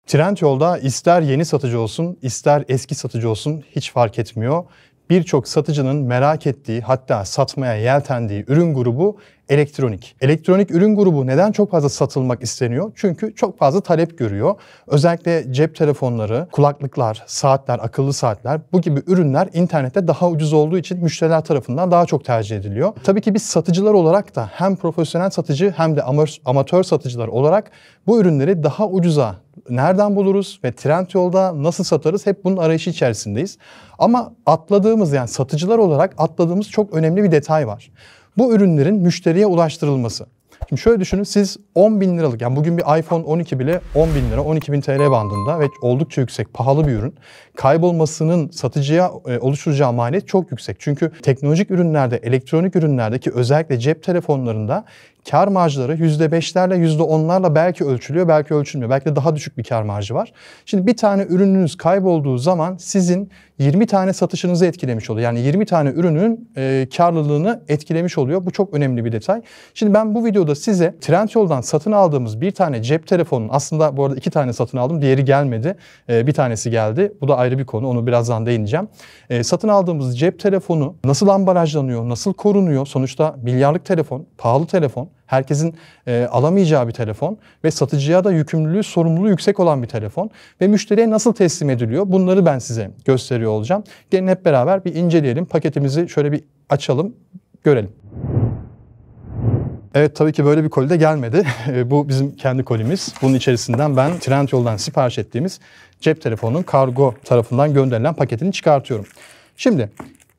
Trendyol'da ister yeni satıcı olsun, ister eski satıcı olsun hiç fark etmiyor. Birçok satıcının merak ettiği, hatta satmaya yeltendiği ürün grubu elektronik. Elektronik ürün grubu neden çok fazla satılmak isteniyor? Çünkü çok fazla talep görüyor. Özellikle cep telefonları, kulaklıklar, saatler, akıllı saatler bu gibi ürünler internette daha ucuz olduğu için müşteriler tarafından daha çok tercih ediliyor. Tabii ki biz satıcılar olarak da hem profesyonel satıcı hem de amatör satıcılar olarak bu ürünleri daha ucuza nereden buluruz ve Trendyol'da nasıl satarız? Hep bunun arayışı içerisindeyiz. Ama atladığımız, yani satıcılar olarak atladığımız çok önemli bir detay var. Bu ürünlerin müşteriye ulaştırılması. Şimdi şöyle düşünün, siz 10.000 liralık, yani bugün bir iPhone 12 bile 10.000 lira, 12.000 TL bandında ve oldukça yüksek, pahalı bir ürün. Kaybolmasının satıcıya oluşturacağı maliyet çok yüksek. Çünkü teknolojik ürünlerde, elektronik ürünlerdeki özellikle cep telefonlarında kar marjları %5'lerle, %10'larla belki ölçülüyor, belki ölçülmüyor. Belki de daha düşük bir kar marjı var. Şimdi bir tane ürününüz kaybolduğu zaman sizin 20 tane satışınızı etkilemiş oluyor. Yani 20 tane ürünün karlılığını etkilemiş oluyor. Bu çok önemli bir detay. Şimdi ben bu videoda size Trendyol'dan satın aldığımız bir tane cep telefonunun, aslında bu arada 2 tane satın aldım, diğeri gelmedi. Bir tanesi geldi. Bu da ayrı bir konu. Onu birazdan değineceğim. Satın aldığımız cep telefonu nasıl ambalajlanıyor, nasıl korunuyor? Sonuçta milyarlık telefon, pahalı telefon. Herkesin alamayacağı bir telefon ve satıcıya da yükümlülüğü, sorumluluğu yüksek olan bir telefon ve müşteriye nasıl teslim ediliyor? Bunları ben size gösteriyor olacağım. Gelin hep beraber bir inceleyelim. Paketimizi şöyle bir açalım, görelim. Evet, tabii ki böyle bir koli de gelmedi. Bu bizim kendi kolimiz. Bunun içerisinden ben Trendyol'dan sipariş ettiğimiz cep telefonunun kargo tarafından gönderilen paketini çıkartıyorum. Şimdi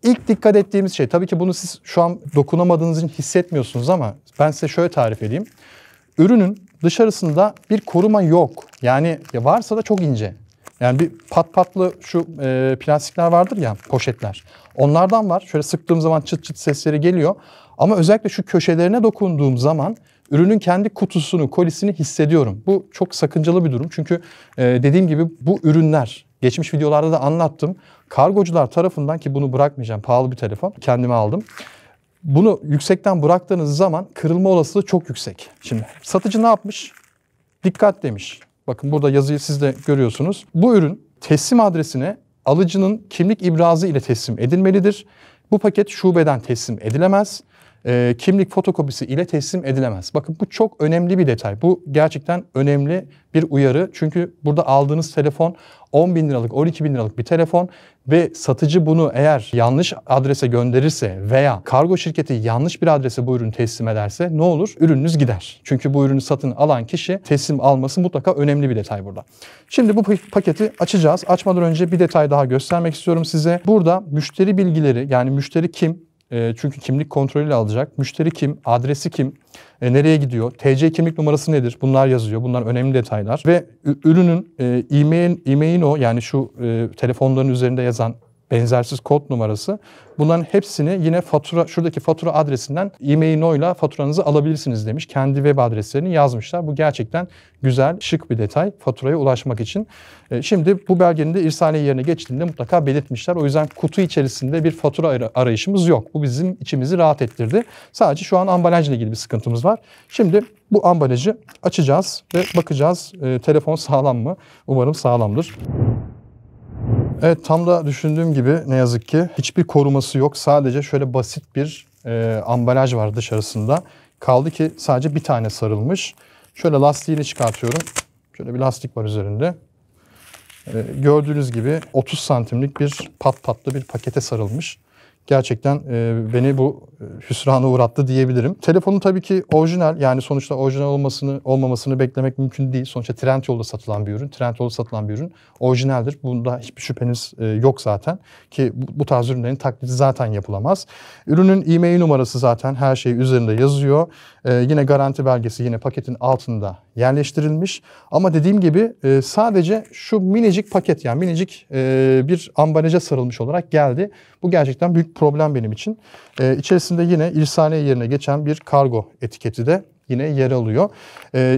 İlk dikkat ettiğimiz şey, tabii ki bunu siz şu an dokunamadığınız için hissetmiyorsunuz ama ben size şöyle tarif edeyim. Ürünün dışarısında bir koruma yok. Yani varsa da çok ince. Yani bir patlı şu plastikler vardır ya, poşetler. Onlardan var. Şöyle sıktığım zaman çıt çıt sesleri geliyor. Ama özellikle şu köşelerine dokunduğum zaman ürünün kendi kutusunu, kolisini hissediyorum. Bu çok sakıncalı bir durum. Çünkü dediğim gibi bu ürünler, geçmiş videolarda da anlattım, kargocular tarafından, ki bunu bırakmayacağım, pahalı bir telefon, kendime aldım. Bunu yüksekten bıraktığınız zaman kırılma olasılığı çok yüksek. Şimdi satıcı ne yapmış? Dikkat demiş. Bakın burada yazıyı siz de görüyorsunuz. Bu ürün teslim adresine alıcının kimlik ibrazı ile teslim edilmelidir. Bu paket şubeden teslim edilemez. Kimlik fotokopisi ile teslim edilemez. Bakın bu çok önemli bir detay. Bu gerçekten önemli bir uyarı. Çünkü burada aldığınız telefon 10.000 liralık, 12.000 liralık bir telefon ve satıcı bunu eğer yanlış adrese gönderirse veya kargo şirketi yanlış bir adrese bu ürünü teslim ederse ne olur? Ürününüz gider. Çünkü bu ürünü satın alan kişi teslim alması mutlaka önemli bir detay burada. Şimdi bu paketi açacağız. Açmadan önce bir detay daha göstermek istiyorum size. Burada müşteri bilgileri, yani müşteri kim? Çünkü kimlik kontrolüyle alacak. Müşteri kim? Adresi kim? Nereye gidiyor? TC kimlik numarası nedir? Bunlar yazıyor. Bunlar önemli detaylar. Ve ürünün e-mail'in o, yani şu telefonların üzerinde yazan benzersiz kod numarası. Bunların hepsini yine fatura, şuradaki fatura adresinden e-mail ile faturanızı alabilirsiniz demiş. Kendi web adreslerini yazmışlar. Bu gerçekten güzel, şık bir detay faturaya ulaşmak için. Şimdi bu belgenin de irsaliye yerine geçtiğinde mutlaka belirtmişler. O yüzden kutu içerisinde bir fatura arayışımız yok. Bu bizim içimizi rahat ettirdi. Sadece şu an ambalajla ilgili bir sıkıntımız var. Şimdi bu ambalajı açacağız ve bakacağız telefon sağlam mı? Umarım sağlamdır. Evet, tam da düşündüğüm gibi ne yazık ki hiçbir koruması yok. Sadece şöyle basit bir ambalaj var dışarısında. Kaldı ki sadece bir tane sarılmış. Şöyle lastiğini çıkartıyorum. Şöyle bir lastik var üzerinde. Gördüğünüz gibi 30 santimlik bir patlı bir pakete sarılmış. Gerçekten beni bu hüsrana uğrattı diyebilirim. Telefonun tabii ki orijinal, yani sonuçta orijinal olmamasını beklemek mümkün değil. Sonuçta Trendyol'da satılan bir ürün. Trendyol'da satılan bir ürün orijinaldir. Bunda hiçbir şüpheniz yok zaten. Ki bu tarz ürünlerin taklidi zaten yapılamaz. Ürünün e-mail numarası zaten her şey üzerinde yazıyor. Yine garanti belgesi yine paketin altında yerleştirilmiş. Ama dediğim gibi sadece şu minicik paket, yani minicik bir ambalaja sarılmış olarak geldi. Bu gerçekten büyük problem benim için. İçerisinde yine irsaliye yerine geçen bir kargo etiketi de yine yer alıyor.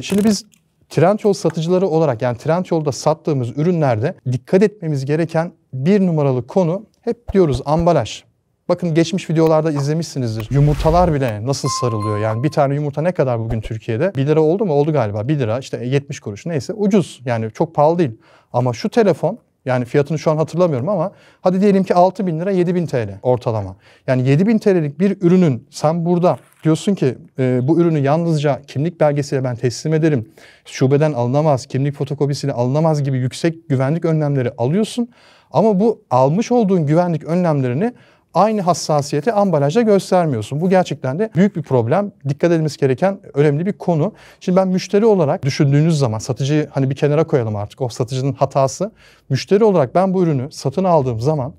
Şimdi biz Trendyol satıcıları olarak, yani Trendyol'da sattığımız ürünlerde dikkat etmemiz gereken bir numaralı konu, hep diyoruz ambalaj. Bakın geçmiş videolarda izlemişsinizdir. Yumurtalar bile nasıl sarılıyor. Yani bir tane yumurta ne kadar bugün Türkiye'de? 1 lira oldu mu? Oldu galiba. 1 lira işte 70 kuruş neyse ucuz. Yani çok pahalı değil. Ama şu telefon, yani fiyatını şu an hatırlamıyorum ama hadi diyelim ki 6.000 lira 7.000 TL ortalama. Yani 7.000 TL'lik bir ürünün sen burada diyorsun ki bu ürünü yalnızca kimlik belgesiyle ben teslim ederim. Şubeden alınamaz, kimlik fotokopisiyle alınamaz gibi yüksek güvenlik önlemleri alıyorsun. Ama bu almış olduğun güvenlik önlemlerini aynı hassasiyeti ambalajda göstermiyorsun. Bu gerçekten de büyük bir problem. Dikkat edilmesi gereken önemli bir konu. Şimdi ben müşteri olarak düşündüğünüz zaman satıcıyı hani bir kenara koyalım artık. O satıcının hatası. Müşteri olarak ben bu ürünü satın aldığım zaman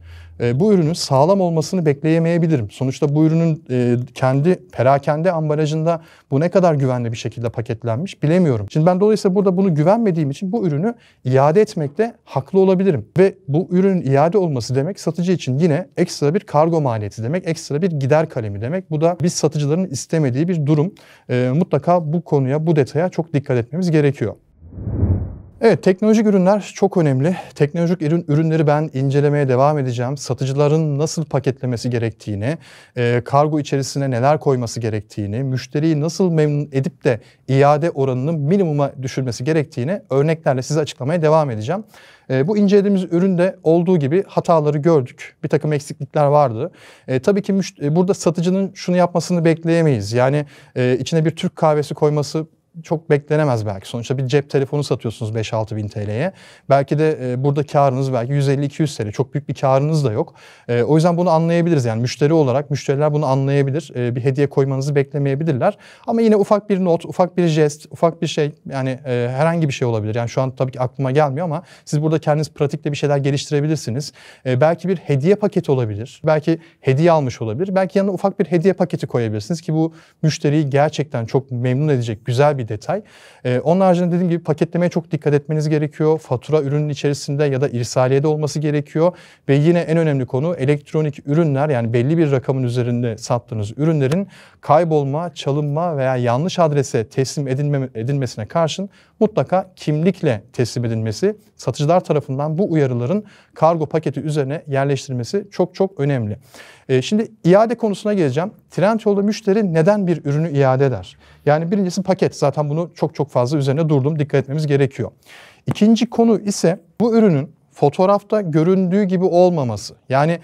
bu ürünün sağlam olmasını bekleyemeyebilirim. Sonuçta bu ürünün kendi perakende ambalajında bu ne kadar güvenli bir şekilde paketlenmiş bilemiyorum. Şimdi ben dolayısıyla burada bunu güvenmediğim için bu ürünü iade etmekte haklı olabilirim. Ve bu ürünün iade olması demek satıcı için yine ekstra bir kargo maliyeti demek, ekstra bir gider kalemi demek. Bu da biz satıcıların istemediği bir durum. Mutlaka bu konuya, bu detaya çok dikkat etmemiz gerekiyor. Evet, teknolojik ürünler çok önemli. Teknolojik ürünleri ben incelemeye devam edeceğim. Satıcıların nasıl paketlemesi gerektiğini, kargo içerisine neler koyması gerektiğini, müşteriyi nasıl memnun edip de iade oranını minimuma düşürmesi gerektiğini örneklerle size açıklamaya devam edeceğim. Bu incelediğimiz üründe olduğu gibi hataları gördük. Bir takım eksiklikler vardı. Tabii ki burada satıcının şunu yapmasını bekleyemeyiz. Yani içine bir Türk kahvesi koyması çok beklenemez belki. Sonuçta bir cep telefonu satıyorsunuz 5-6 bin TL'ye. Belki de burada karınız belki 150-200 TL. Çok büyük bir karınız da yok. O yüzden bunu anlayabiliriz. Yani müşteri olarak müşteriler bunu anlayabilir. Bir hediye koymanızı beklemeyebilirler. Ama yine ufak bir not, ufak bir jest, ufak bir şey yani herhangi bir şey olabilir. Yani şu an tabii ki aklıma gelmiyor ama siz burada kendiniz pratikte bir şeyler geliştirebilirsiniz. Belki bir hediye paketi olabilir. Belki hediye almış olabilir. Belki yanına ufak bir hediye paketi koyabilirsiniz ki bu müşteriyi gerçekten çok memnun edecek güzel bir detay. Onun haricinde dediğim gibi paketlemeye çok dikkat etmeniz gerekiyor. Fatura ürünün içerisinde ya da irsaliyede olması gerekiyor. Ve yine en önemli konu elektronik ürünler, yani belli bir rakamın üzerinde sattığınız ürünlerin kaybolma, çalınma veya yanlış adrese teslim edilmesine karşın mutlaka kimlikle teslim edilmesi, satıcılar tarafından bu uyarıların kargo paketi üzerine yerleştirilmesi çok çok önemli. Şimdi iade konusuna geleceğim. Trendyol'da müşteri neden bir ürünü iade eder? Yani birincisi paket. Zaten bunu çok fazla üzerine durdum. Dikkat etmemiz gerekiyor. İkinci konu ise bu ürünün fotoğrafta göründüğü gibi olmaması. Yani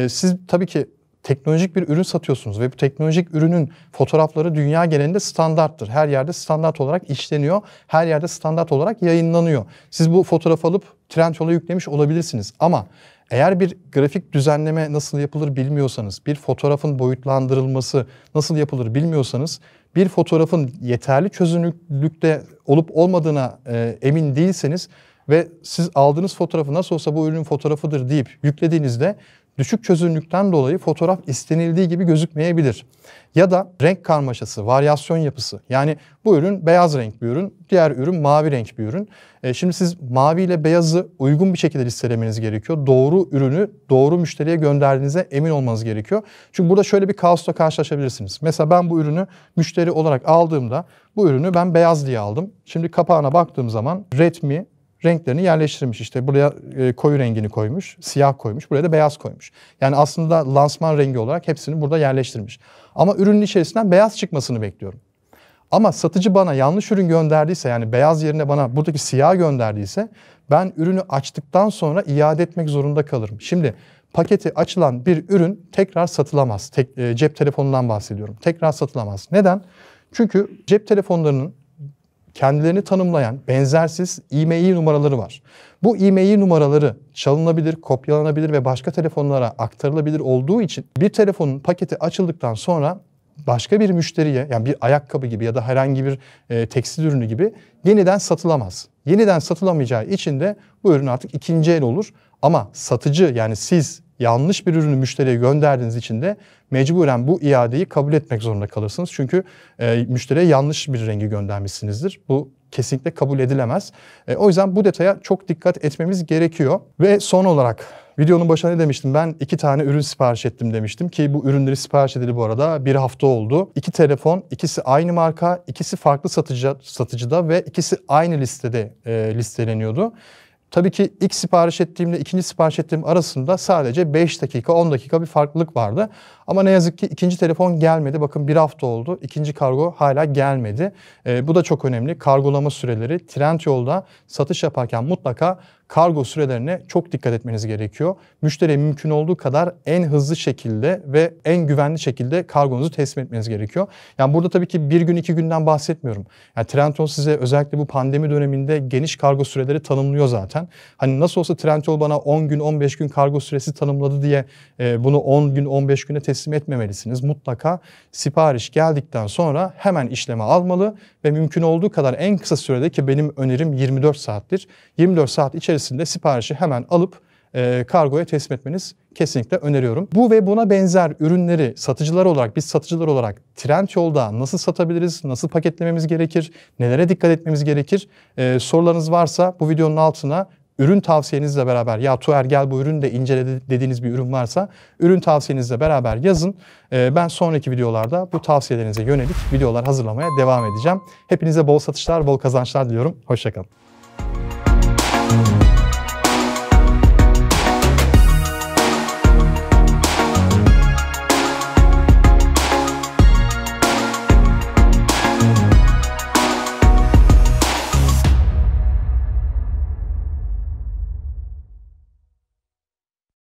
siz tabii ki teknolojik bir ürün satıyorsunuz ve bu teknolojik ürünün fotoğrafları dünya genelinde standarttır. Her yerde standart olarak işleniyor. Her yerde standart olarak yayınlanıyor. Siz bu fotoğrafı alıp Trendyol'a yüklemiş olabilirsiniz ama eğer bir grafik düzenleme nasıl yapılır bilmiyorsanız, bir fotoğrafın boyutlandırılması nasıl yapılır bilmiyorsanız, bir fotoğrafın yeterli çözünürlükte olup olmadığına emin değilseniz ve siz aldığınız fotoğrafı nasıl olsa bu ürünün fotoğrafıdır deyip yüklediğinizde düşük çözünürlükten dolayı fotoğraf istenildiği gibi gözükmeyebilir. Ya da renk karmaşası, varyasyon yapısı. Yani bu ürün beyaz renk bir ürün, diğer ürün mavi renk bir ürün. Şimdi siz mavi ile beyazı uygun bir şekilde listelemeniz gerekiyor. Doğru ürünü doğru müşteriye gönderdiğinize emin olmanız gerekiyor. Çünkü burada şöyle bir kaosla karşılaşabilirsiniz. Mesela ben bu ürünü müşteri olarak aldığımda bu ürünü ben beyaz diye aldım. Şimdi kapağına baktığım zaman Redmi renklerini yerleştirmiş. İşte buraya koyu rengini koymuş, siyah koymuş, buraya da beyaz koymuş. Yani aslında lansman rengi olarak hepsini burada yerleştirmiş. Ama ürünün içerisinden beyaz çıkmasını bekliyorum. Ama satıcı bana yanlış ürün gönderdiyse, yani beyaz yerine bana buradaki siyah gönderdiyse ben ürünü açtıktan sonra iade etmek zorunda kalırım. Şimdi paketi açılan bir ürün tekrar satılamaz. Cep telefonundan bahsediyorum. Tekrar satılamaz. Neden? Çünkü cep telefonlarının kendilerini tanımlayan benzersiz IMEI numaraları var. Bu IMEI numaraları çalınabilir, kopyalanabilir ve başka telefonlara aktarılabilir olduğu için bir telefonun paketi açıldıktan sonra başka bir müşteriye, yani bir ayakkabı gibi ya da herhangi bir tekstil ürünü gibi yeniden satılamaz. Yeniden satılamayacağı için de bu ürün artık ikinci el olur. Ama satıcı, yani siz yanlış bir ürünü müşteriye gönderdiğiniz için de mecburen bu iadeyi kabul etmek zorunda kalırsınız. Çünkü müşteriye yanlış bir rengi göndermişsinizdir. Bu kesinlikle kabul edilemez. O yüzden bu detaya çok dikkat etmemiz gerekiyor. Ve son olarak videonun başına ne demiştim? Ben 2 tane ürün sipariş ettim demiştim ki bu ürünleri sipariş edildi bu arada 1 hafta oldu. 2 telefon, ikisi aynı marka, ikisi farklı satıcıda ve ikisi aynı listede listeleniyordu. Tabii ki ilk sipariş ettiğimle ikinci sipariş ettiğim arasında sadece 5 dakika 10 dakika bir farklılık vardı. Ama ne yazık ki ikinci telefon gelmedi. Bakın bir hafta oldu. İkinci kargo hala gelmedi. Bu da çok önemli. Kargolama süreleri. Trendyol'da satış yaparken mutlaka kargo sürelerine çok dikkat etmeniz gerekiyor. Müşteriye mümkün olduğu kadar en hızlı şekilde ve en güvenli şekilde kargonuzu teslim etmeniz gerekiyor. Yani burada tabii ki bir gün 2 günden bahsetmiyorum. Yani Trendyol size özellikle bu pandemi döneminde geniş kargo süreleri tanımlıyor zaten. Hani nasıl olsa Trendyol bana 10 gün 15 gün kargo süresi tanımladı diye bunu 10 gün 15 güne teslim etmemelisiniz. Mutlaka sipariş geldikten sonra hemen işleme almalı ve mümkün olduğu kadar en kısa sürede, ki benim önerim 24 saattir. 24 saat içerisinde siparişi hemen alıp kargoya teslim etmeniz kesinlikle öneriyorum. Bu ve buna benzer ürünleri satıcılar olarak, biz satıcılar olarak Trendyol'da nasıl satabiliriz, nasıl paketlememiz gerekir, nelere dikkat etmemiz gerekir? Sorularınız varsa bu videonun altına ürün tavsiyenizle beraber, ya Tuğer gel bu ürünü de incele dediğiniz bir ürün varsa ürün tavsiyenizle beraber yazın. Ben sonraki videolarda bu tavsiyelerinize yönelik videolar hazırlamaya devam edeceğim. Hepinize bol satışlar, bol kazançlar diliyorum. Hoşça kalın.